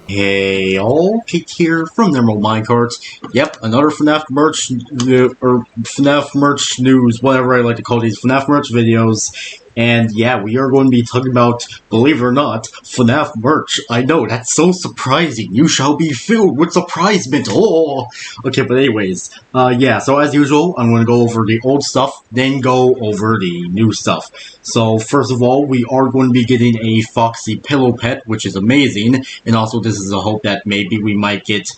Hey all, Pete here from Emerald Minecarts. Yep, another FNAF merch, or FNAF merch news, whatever I like to call these, FNAF merch videos. And yeah, we are going to be talking about, believe it or not, FNAF merch. I know, that's so surprising. You shall be filled with surprisement. Oh! Okay, but anyways, yeah, so as usual, I'm going to go over the old stuff, then go over the new stuff. So, first of all, we are going to be getting a Foxy pillow pet, which is amazing, and also this is a hope that maybe we might get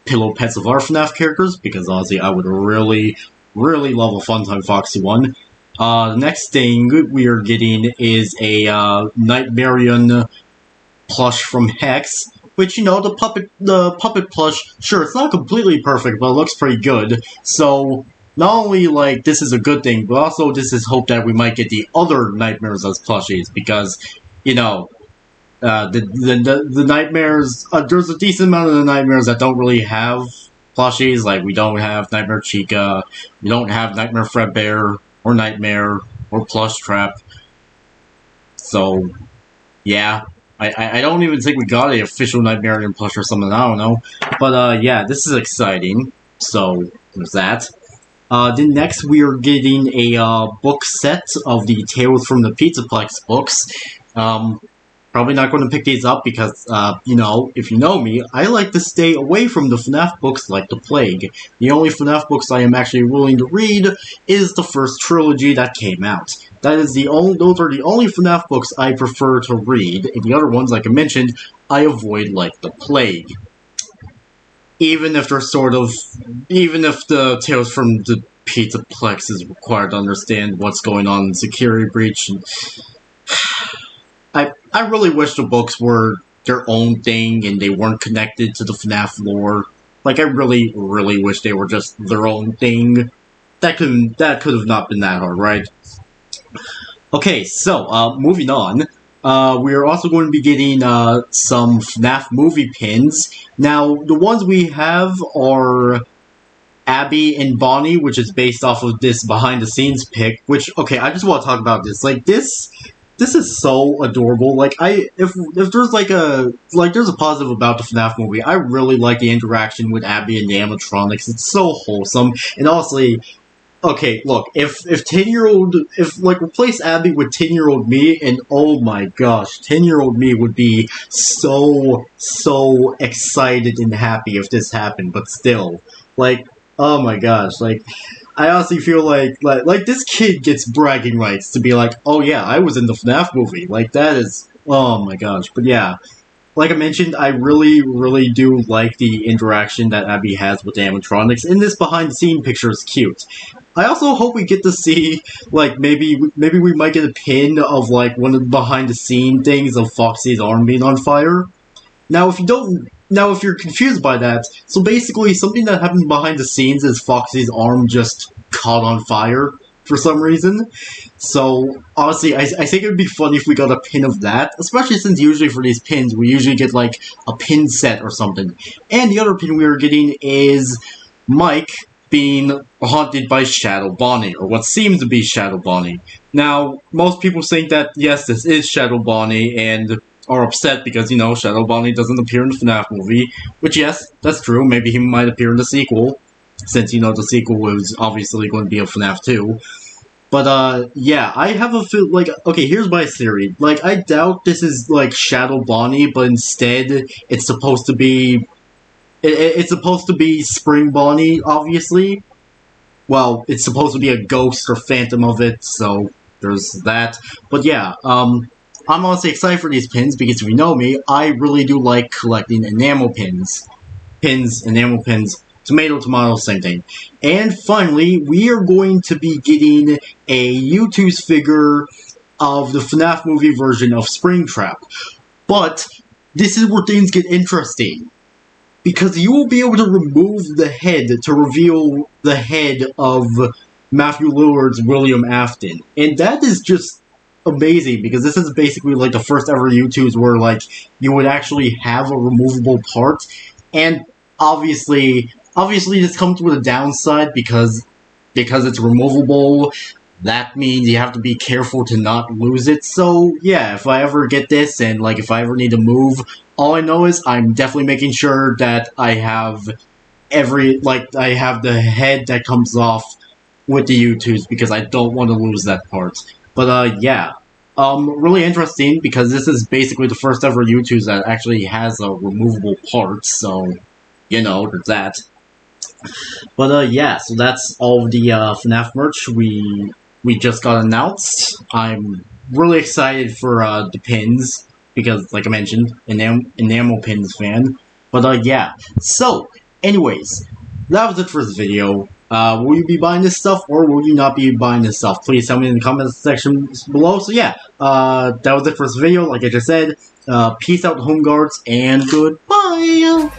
pillow pets of our FNAF characters, because honestly, I would really love a Funtime Foxy one. The next thing we are getting is a Nightmarione plush from Hex, which, you know, the puppet plush, sure, it's not completely perfect, but it looks pretty good. So, not only, like, this is a good thing, but also this is hope that we might get the other Nightmares as plushies, because, you know, the Nightmares, there's a decent amount of the Nightmares that don't really have plushies, like, we don't have Nightmare Chica, we don't have Nightmare Fredbear, or Nightmare, or Plush Trap. So, yeah. I don't even think we got an official Nightmarione plush or something, I don't know. But, yeah, this is exciting. So, there's that. Then next we are getting a, book set of the Tales from the Plex books. Probably not going to pick these up because, you know, if you know me, I like to stay away from the FNAF books like the plague. The only FNAF books I am actually willing to read is the first trilogy that came out. Those are the only FNAF books I prefer to read, and the other ones, like I mentioned, I avoid like the plague. Even if they're even if the Tales from the Plex is required to understand what's going on in Security Breach. I really wish the books were their own thing and they weren't connected to the FNAF lore. Like, I really wish they were just their own thing. That could have not been that hard, right? Okay, so, moving on. We are also going to be getting, some FNAF movie pins. Now, the ones we have are Abby and Bonnie, which is based off of this behind-the-scenes pic, which, okay, I just want to talk about this. Like, this is so adorable. Like, if there's there's a positive about the FNAF movie, I really like the interaction with Abby and the animatronics. It's so wholesome. And honestly, okay, look, if replace Abby with 10-year-old me, and oh my gosh, 10-year-old me would be so excited and happy if this happened, but still, like, oh my gosh, like, I honestly feel like this kid gets bragging rights to be like, oh yeah, I was in the FNAF movie. Like, that is, oh my gosh. But yeah, like I mentioned, I really do like the interaction that Abby has with the animatronics, and this behind-the-scene picture is cute. I also hope we get to see, like, maybe we might get a pin of, like, one of the behind-the-scene things of Foxy's arm being on fire. Now, if you're confused by that, so basically something that happened behind the scenes is Foxy's arm just caught on fire for some reason. So, honestly, I think it would be funny if we got a pin of that, especially since usually for these pins, we usually get, like, a pin set or something. And the other pin we are getting is Mike being haunted by Shadow Bonnie, or what seems to be Shadow Bonnie. Now, most people think that, yes, this is Shadow Bonnie, and are upset because, you know, Shadow Bonnie doesn't appear in the FNAF movie, which, yes, that's true, maybe he might appear in the sequel, since, you know, the sequel is obviously going to be a FNAF 2. But, yeah, I have a feel, like, okay, here's my theory. Like, I doubt this is, like, Shadow Bonnie, but instead, it's supposed to be, it's supposed to be Spring Bonnie, obviously. Well, it's supposed to be a ghost or phantom of it, so there's that. But yeah, I'm honestly excited for these pins, because if you know me, I really do like collecting enamel pins. Enamel pins, tomato, same thing. And finally, we are going to be getting a Youtooz figure of the FNAF movie version of Springtrap. But this is where things get interesting, because you will be able to remove the head to reveal the head of Matthew Lillard's William Afton. And that is just, amazing because this is basically like the first ever Youtooz where like you would actually have a removable part, and obviously this comes with a downside because it's removable. That means you have to be careful to not lose it. So yeah, if I ever get this and like if I ever need to move, all I know is I'm definitely making sure that I have I have the head that comes off with the Youtooz because I don't want to lose that part. But yeah. Really interesting because this is basically the first ever Youtooz that actually has a removable part, so you know, there's that. But yeah, so that's all the FNAF merch we just got announced. I'm really excited for the pins because, like I mentioned, Enamle pins fan. But yeah, so anyways, that was it for this video. Will you be buying this stuff or will you not be buying this stuff? Please tell me in the comments section below. So yeah, that was it for this video. Like I just said, peace out, home guards, and goodbye.